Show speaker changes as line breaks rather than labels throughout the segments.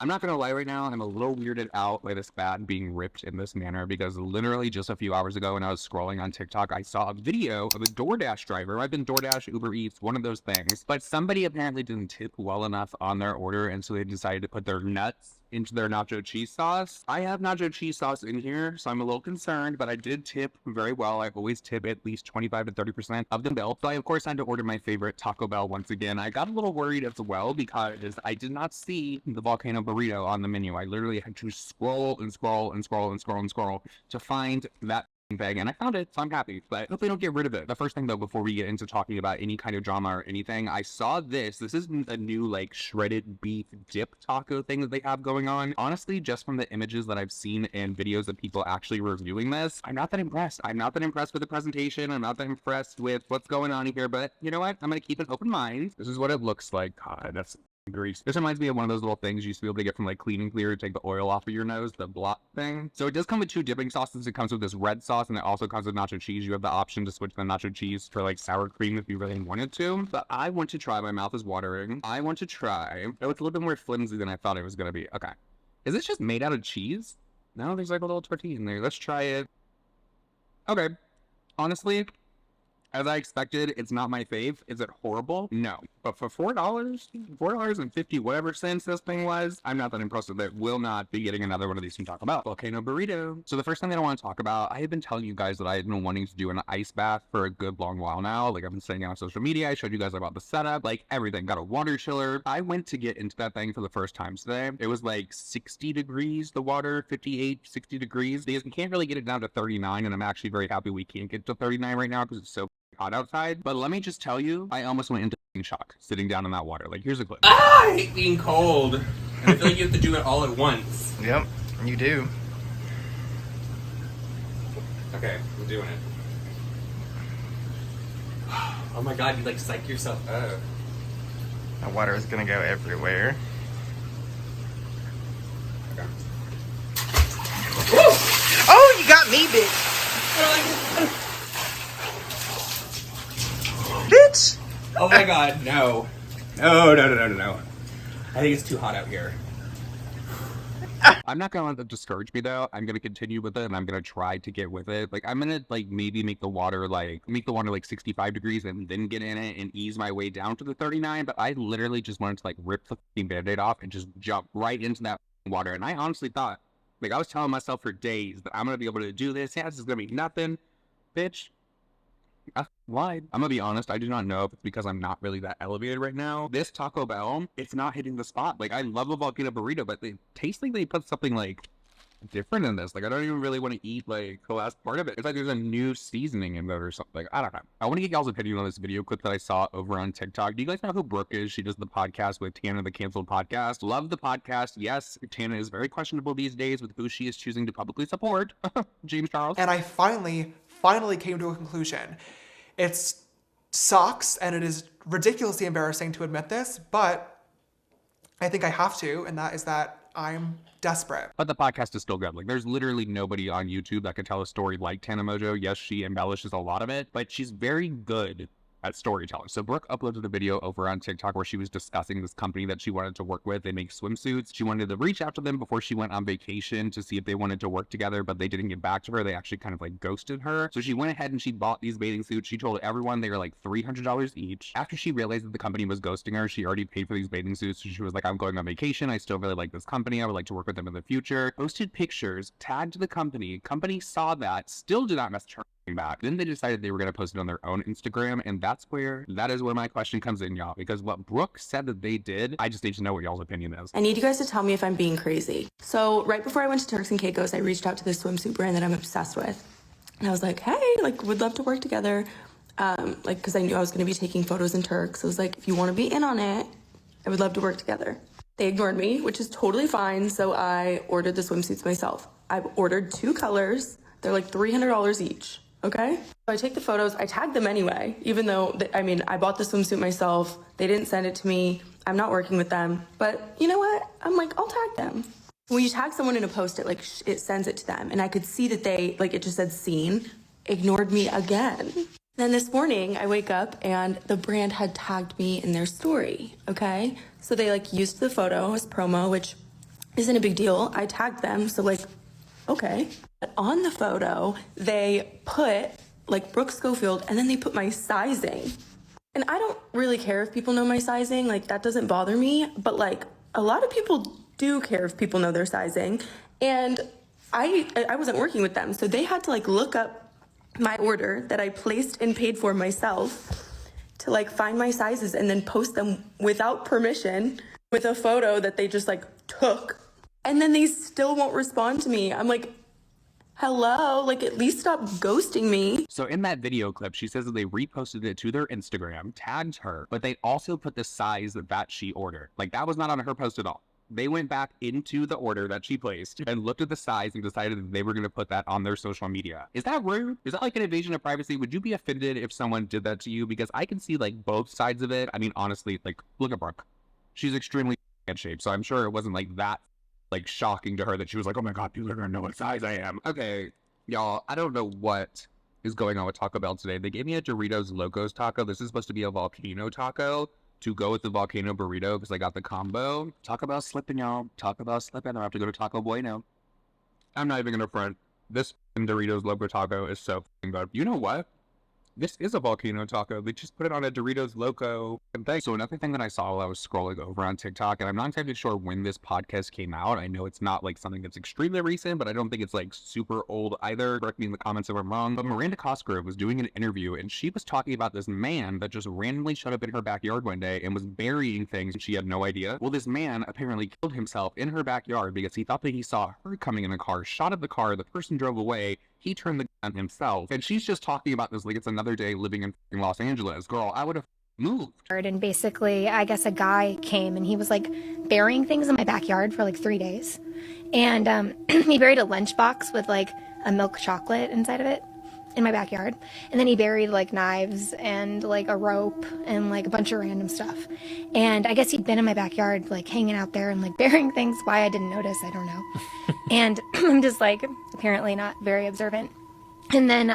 I'm not gonna lie right now, I'm a little weirded out by this bag being ripped in this manner because literally just a few hours ago when I was scrolling on TikTok, I saw a video of a DoorDash driver. I've been DoorDash, Uber Eats, one of those things. But somebody apparently didn't tip well enough on their order, and so they decided to put their nuts into their nacho cheese sauce. I have nacho cheese sauce in here, so I'm a little concerned, but I did tip very well. I always tip at least 25 to 30% of the bill. So I, of course, had to order my favorite Taco Bell once again. I got a little worried as well because I did not see the volcano burrito on the menu. I literally had to scroll and scroll and scroll and scroll and scroll to find that bag, and I found it, so I'm happy, but I hope they don't get rid of it. The first thing though, before we get into talking about any kind of drama or anything, I saw this is a new like shredded beef dip taco thing that they have going on. Honestly, just from the images that I've seen and videos of people actually reviewing this, I'm not that impressed. I'm not that impressed with the presentation. I'm not that impressed with what's going on here, but you know what? I'm gonna keep an open mind. This is what it looks like. God, that's grease. This reminds me of one of those little things you used to be able to get from like Clean and Clear to take the oil off of your nose, the blot thing. So it does come with two dipping sauces. It comes with this red sauce and it also comes with nacho cheese. You have the option to switch the nacho cheese for like sour cream if you really wanted to. But I want to try, my mouth is watering. I want to try. Oh, it's a little bit more flimsy than I thought it was going to be. Okay. Is this just made out of cheese? No, there's like a little tortilla in there. Let's try it. Okay. Honestly, as I expected, it's not my fave. Is it horrible? No. But for $4.50 whatever cents this thing was, I'm not that impressed with it. Will not be getting another one of these from Taco Bell. Volcano burrito. So the first thing that I want to talk about, I have been telling you guys that I have been wanting to do an ice bath for a good long while now. Like I've been saying on social media, I showed you guys about the setup, like everything. Got a water chiller. I went to get into that thing for the first time today. It was like 60 degrees, the water, 58, 60 degrees. Because we can't really get it down to 39, and I'm actually very happy we can't get to 39 right now because it's so hot outside. But let me just tell you, I almost went into shock sitting down in that water. Like, here's a clip.
Ah, I hate being cold. And I feel like you have to do it all at once.
Yep, you do.
Okay, I'm doing it. Oh my god, you like psych yourself up.
The water is gonna go everywhere.
Okay.
Woo! Oh, you got me, bitch! Bitch!
Oh my god, no. No. I think it's too hot out here.
I'm not gonna let that discourage me though. I'm gonna continue with it and I'm gonna try to get with it. Like I'm gonna like maybe make the water like 65 degrees and then get in it and ease my way down to the 39. But I literally just wanted to like rip the band-aid off and just jump right into that water. And I honestly thought, like I was telling myself for days that I'm gonna be able to do this. Yeah, this is gonna be nothing. Bitch. I lied. I'm gonna be honest, I do not know if it's because I'm not really that elevated right now. This Taco Bell, it's not hitting the spot. Like, I love a volcano burrito, but they taste like they put something, like, different in this. Like, I don't even really want to eat, like, the last part of it. It's like there's a new seasoning in there or something. I don't know. I want to get y'all's opinion on this video clip that I saw over on TikTok. Do you guys know who Brooke is? She does the podcast with Tana, the Canceled Podcast. Love the podcast. Yes, Tana is very questionable these days with who she is choosing to publicly support. James Charles.
And I finally came to a conclusion. It sucks, and it is ridiculously embarrassing to admit this, but I think I have to, and that is that I'm desperate.
But the podcast is still good. Like, there's literally nobody on YouTube that could tell a story like Tana Mojo. Yes, she embellishes a lot of it, but she's very good at storytelling. So Brooke uploaded a video over on TikTok where she was discussing this company that she wanted to work with. They make swimsuits. She wanted to reach out to them before she went on vacation to see if they wanted to work together, but they didn't get back to her. They actually kind of like ghosted her. So she went ahead and she bought these bathing suits. She told everyone they were like $300 each. After she realized that the company was ghosting her, she already paid for these bathing suits. So she was like, I'm going on vacation. I still really like this company. I would like to work with them in the future. Posted pictures, tagged the company. Company saw that, still did not message her back. Then they decided they were going to post it on their own Instagram, and that is where my question comes in, y'all, because what Brooke said that they did, I just need to know what y'all's opinion is.
I need you guys to tell me if I'm being crazy. So right before I went to Turks and Caicos, I reached out to this swimsuit brand that I'm obsessed with, and I was like, hey, like, would love to work together, like, because I knew I was going to be taking photos in Turks. I was like, if you want to be in on it, I would love to work together. They ignored me, which is totally fine, so I ordered the swimsuits myself. I've ordered 2 colors. They're like $300 each. Okay? So I take the photos, I tag them anyway, even though, I bought the swimsuit myself. They didn't send it to me. I'm not working with them. But you know what? I'm like, I'll tag them. When you tag someone in a post, it sends it to them. And I could see that they, it just said seen, ignored me again. Then this morning, I wake up and the brand had tagged me in their story, okay? So they used the photo as promo, which isn't a big deal. I tagged them, so like, okay. But on the photo, they put like Brooke Schofield, and then they put my sizing. And I don't really care if people know my sizing, like that doesn't bother me, but like a lot of people do care if people know their sizing. And I wasn't working with them, so they had to like look up my order that I placed and paid for myself to like find my sizes and then post them without permission with a photo that they just like took. And then they still won't respond to me. I'm like, hello, like at least stop ghosting me.
So in that video clip, she says that they reposted it to their Instagram, tagged her, but they also put the size that she ordered. Like that was not on her post at all. They went back into the order that she placed and looked at the size and decided that they were going to put that on their social media. Is that rude? Is that like an invasion of privacy? Would you be offended if someone did that to you? Because I can see like both sides of it. I mean, honestly, like look at Brooke. She's extremely in shape. So I'm sure it wasn't like that like shocking to her that she was like, oh my God, people are going to know what size I am. Okay, y'all, I don't know what is going on with Taco Bell today. They gave me a Doritos Locos taco. This is supposed to be a volcano taco to go with the volcano burrito because I got the combo. Taco Bell slipping, y'all. Taco Bell slipping. I have to go to Taco Bueno. I'm not even gonna front. This Doritos Loco taco is so fucking good. You know what? This is a volcano taco. They just put it on a Doritos Loco thing. So another thing that I saw while I was scrolling over on TikTok, and I'm not exactly sure when this podcast came out. I know it's not like something that's extremely recent, but I don't think it's like super old either. Correct me in the comments if I'm wrong. But Miranda Cosgrove was doing an interview, and she was talking about this man that just randomly showed up in her backyard one day and was burying things, and she had no idea. Well, this man apparently killed himself in her backyard because he thought that he saw her coming in a car, shot at the car, the person drove away, he turned the gun himself. And she's just talking about this like it's another day living in Los Angeles. Girl, I would have moved.
And basically, I guess a guy came and he was like burying things in my backyard for like 3 days. And he buried a lunchbox with like a milk chocolate inside of it in my backyard. And then he buried like knives and like a rope and like a bunch of random stuff. And I guess he'd been in my backyard like hanging out there and like burying things. Why I didn't notice, I don't know. And I'm just like apparently not very observant. And then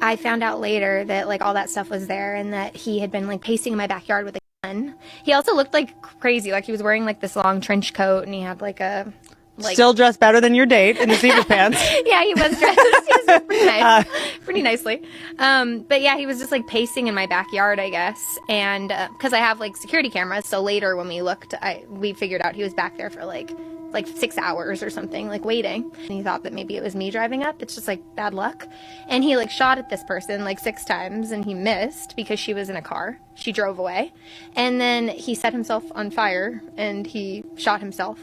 I found out later that like all that stuff was there and that he had been like pacing in my backyard with a gun. He also looked like crazy, like he was wearing like this long trench coat and he had like a
still dressed better than your date in the zebra pants.
Yeah, he was dressed he was pretty nice, pretty nicely. But yeah, he was just like pacing in my backyard, I guess. And because I have like security cameras, so later when we looked, we figured out he was back there for like 6 hours or something, like waiting. And he thought that maybe it was me driving up. It's just like bad luck. And he like shot at this person like 6 times and he missed because she was in a car. She drove away. And then he set himself on fire and he shot himself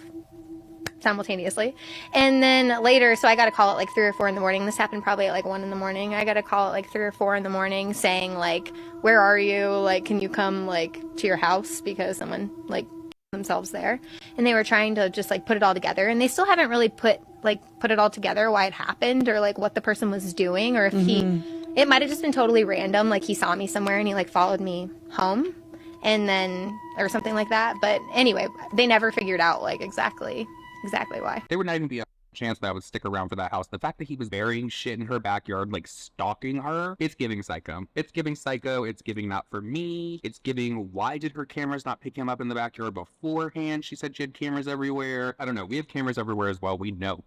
simultaneously. And then later, so I got a call at like 3 or 4 in the morning. This happened probably at like 1 in the morning. I got a call at like 3 or 4 in the morning saying like, where are you? Like, can you come like to your house? Because someone like themselves there. And they were trying to just like put it all together. And they still haven't really put it all together, why it happened or like what the person was doing or if it might have just been totally random. Like he saw me somewhere and he like followed me home and then, or something like that. But anyway, they never figured out like exactly why.
There would not even be a chance that I would stick around for that house. The fact that he was burying shit in her backyard, like stalking her, it's giving psycho. It's giving psycho. It's giving not for me. It's giving why did her cameras not pick him up in the backyard beforehand? She said she had cameras everywhere. I don't know. We have cameras everywhere as well. We know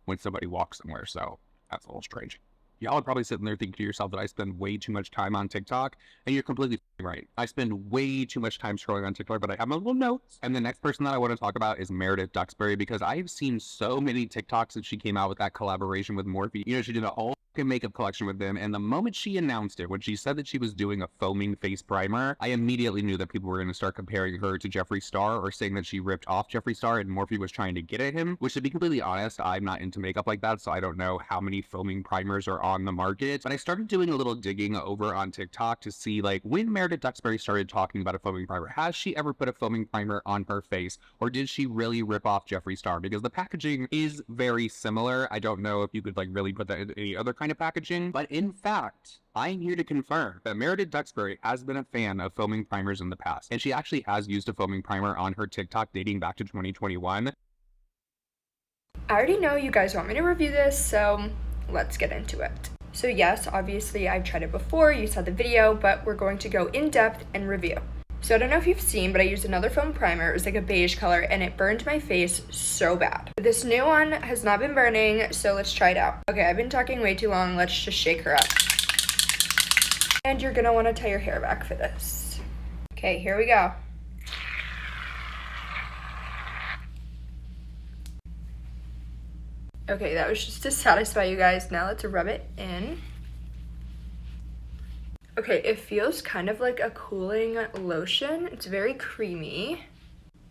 when somebody walks somewhere, so that's a little strange. Y'all are probably sitting there thinking to yourself that I spend way too much time on TikTok, and you're completely right. I spend way too much time scrolling on TikTok, but I have my little notes. And the next person that I want to talk about is Meredith Duxbury, because I've seen so many TikToks since she came out with that collaboration with Morphe. You know, she did a whole makeup collection with them, and the moment she announced it, when she said that she was doing a foaming face primer, I immediately knew that people were going to start comparing her to Jeffree Star or saying that she ripped off Jeffree Star and Morphe was trying to get at him, which to be completely honest, I'm not into makeup like that, so I don't know how many foaming primers are on the market. But I started doing a little digging over on TikTok to see like when Meredith Duxbury started talking about a foaming primer. Has she ever put a foaming primer on her face, or did she really rip off Jeffree Star? Because the packaging is very similar. I don't know if you could like really put that in any other kind of packaging, but in fact, I'm here to confirm that Meredith Duxbury has been a fan of foaming primers in the past, and she actually has used a foaming primer on her TikTok dating back to 2021.
I already know you guys want me to review this, so let's get into it. So yes, obviously I've tried it before, you saw the video, but we're going to go in depth and review. So I don't know if you've seen, but I used another foam primer. It was like a beige color and it burned my face so bad. This new one has not been burning, so let's try it out. Okay, I've been talking way too long. Let's just shake her up. And you're gonna wanna tie your hair back for this. Okay, here we go. Okay, that was just to satisfy you guys. Now let's rub it in. Okay, it feels kind of like a cooling lotion. It's very creamy.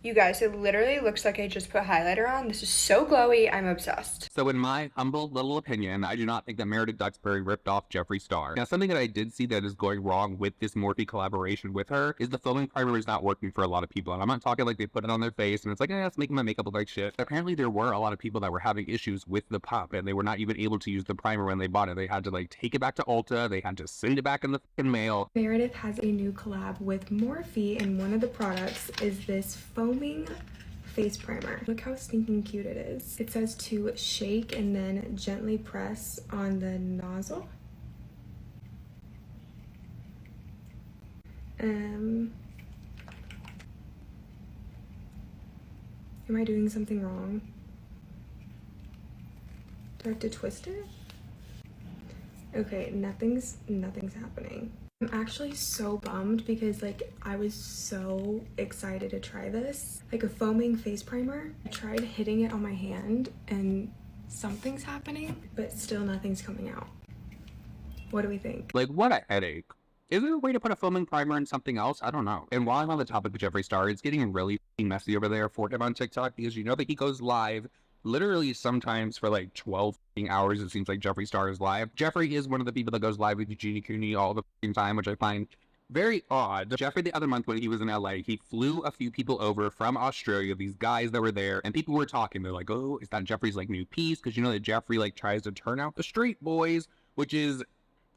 You guys, it literally looks like I just put highlighter on. This is so glowy. I'm obsessed.
So in my humble little opinion, I do not think that Meredith Duxbury ripped off Jeffree Star. Now, something that I did see that is going wrong with this Morphe collaboration with her is the foaming primer is not working for a lot of people. And I'm not talking like they put it on their face and it's like, it's making my makeup look like shit. Apparently, there were a lot of people that were having issues with the pump and they were not even able to use the primer when they bought it. They had to like take it back to Ulta. They had to send it back in the fucking mail.
Meredith has a new collab with Morphe and one of the products is this foaming face primer. Look how stinking cute it is. It says to shake and then gently press on the nozzle. Am I doing something wrong? Do I have to twist it? Okay, nothing's happening. I'm actually so bummed because like I was so excited to try this. Like a foaming face primer. I tried hitting it on my hand and something's happening, but still nothing's coming out. What do we think?
Like, what a headache. Is there a way to put a foaming primer in something else? I don't know. And while I'm on the topic of Jeffree Star, it's getting really messy over there for him on TikTok because you know that he goes live literally sometimes for like 12 hours. It seems like Jeffree Star is live. Jeffree is one of the people that goes live with Eugenie Cooney all the time, which I find very odd. Jeffree, the other month when he was in LA, he flew a few people over from Australia, these guys that were there, and people were talking. They're like, oh, is that Jeffree's like new piece? Because you know that Jeffree like tries to turn out the straight boys, which is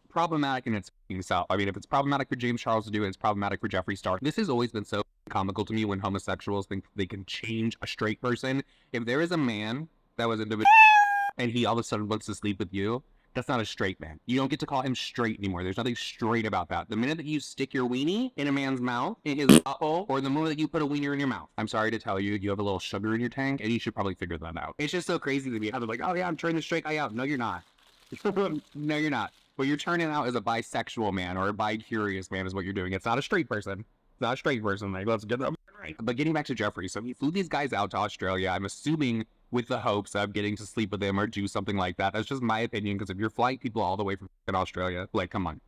problematic in its self. I mean, if it's problematic for James Charles to do it, it's problematic for Jeffree Star. This has always been so comical to me when homosexuals think they can change a straight person. If there is a man that was into and he all of a sudden wants to sleep with you, that's not a straight man. You don't get to call him straight anymore. There's nothing straight about that. The minute that you stick your weenie in a man's mouth, in his butthole, or the moment that you put a wiener in your mouth, I'm sorry to tell you, you have a little sugar in your tank, and you should probably figure that out. It's just so crazy to me how they're like, oh yeah, I'm turning the straight guy out. No, you're not. No, you're not. What you're turning out is a bisexual man or a bi-curious man is what you're doing. It's not a straight person. It's not a straight person. Like, let's get that right. But getting back to Jeffree, so he flew these guys out to Australia, I'm assuming with the hopes of getting to sleep with them or do something like that. That's just my opinion, because if you're flying people all the way from Australia, like, come on.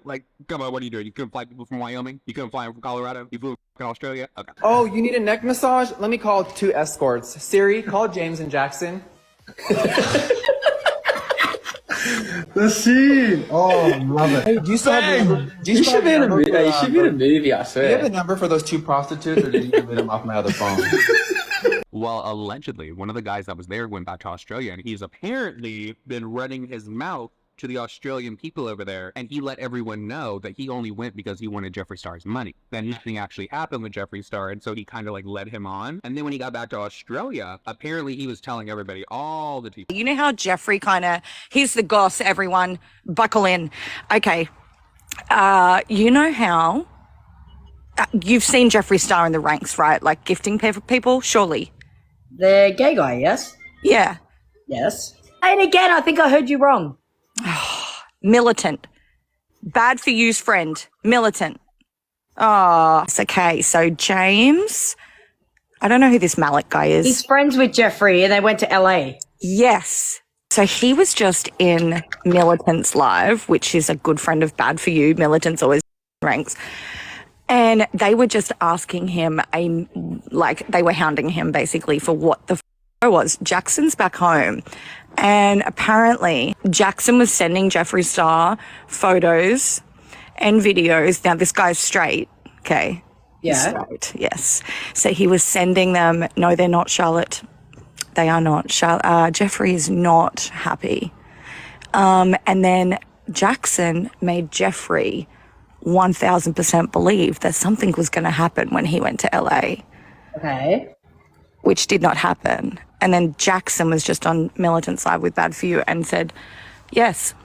Like, come on, what are you doing? You couldn't fly people from Wyoming? You couldn't fly them from Colorado? You flew from Australia? Okay.
Oh, you need a neck massage? Let me call 2 escorts. Siri, call James and Jackson.
The scene. Oh, I love it.
Hey, do you still have the number?
You should be in a movie. You should be in a movie, I
Do you
swear.
have the number for those 2 prostitutes, or did you get them off my other phone?
Well, allegedly, one of the guys that was there went back to Australia, and he's apparently been running his mouth to the Australian people over there, and he let everyone know that he only went because he wanted Jeffree Star's money. Then nothing actually happened with Jeffree Star, and so he kind of like led him on. And then when he got back to Australia, apparently he was telling everybody, all the people.
You know how Jeffree kind of, he's the goss, everyone, buckle in. Okay, you know how, you've seen Jeffree Star in the ranks, right? Like gifting people, surely.
The gay guy, yes?
Yeah.
Yes. And again, I think I heard you wrong.
Militant. Bad for you's friend. Militant. Oh, it's okay. So James, I don't know who this Malik guy is.
He's friends with Jeffree and they went to LA.
Yes. So he was just in Militant's live, which is a good friend of Bad for You. Militant's always ranks. And they were just asking him, they were hounding him basically for what the was. Jackson's back home. And apparently Jackson was sending Jeffree Star photos and videos. Now this guy's straight. Okay.
Yeah.
Straight, yes. So he was sending them. No, they're not, Charlotte. They are not. Jeffree is not happy. And then Jackson made Jeffree 1000% believe that something was going to happen when he went to LA.
Okay.
Which did not happen. And then Jackson was just on Militant's side with Bad for You and said, yes,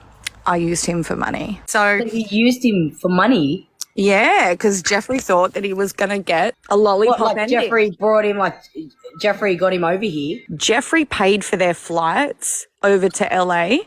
I used him for money. So
he used him for money?
Yeah, because Jeffree thought that he was going to get a lollipop
What, like
ending.
Jeffree brought him, like Jeffree got him over here?
Jeffree paid for their flights over to LA.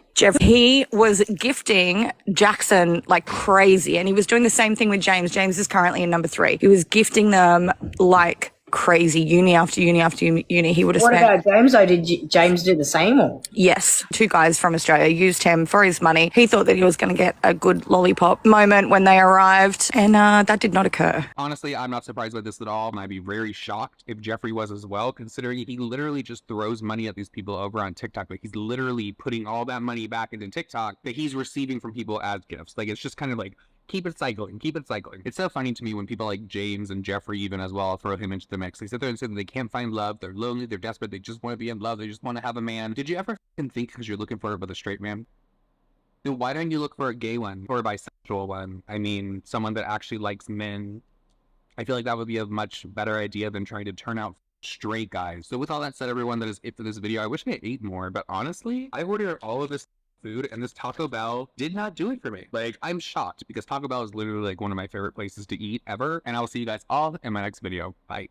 He was gifting Jackson like crazy, and he was doing the same thing with James. James is currently in number 3. He was gifting them like crazy, uni after uni after uni. He would have
What
spent.
about James though? Did James do the same or?
Yes, 2 guys from Australia used him for his money. He thought that he was going to get a good lollipop moment when they arrived, and that did not occur.
Honestly, I'm not surprised by this at all, and I'd be very shocked if Jeffree was as well, considering he literally just throws money at these people over on TikTok. Like, he's literally putting all that money back into TikTok that he's receiving from people as gifts. Like, it's just kind of like, keep it cycling, keep it cycling. It's so funny to me when people like James and Jeffree even as well throw him into the mix. They sit there and say that they can't find love, they're lonely, they're desperate, they just want to be in love, they just want to have a man. Did you ever think because you're looking for it with a straight man? Then why don't you look for a gay one or a bisexual one? I mean, someone that actually likes men. I feel like that would be a much better idea than trying to turn out straight guys. So with all that said, everyone, that is it for this video. I wish I ate more, but honestly, I ordered all of this food and this Taco Bell did not do it for me. Like, I'm shocked because Taco Bell is literally like one of my favorite places to eat ever. And I will see you guys all in my next video. Bye.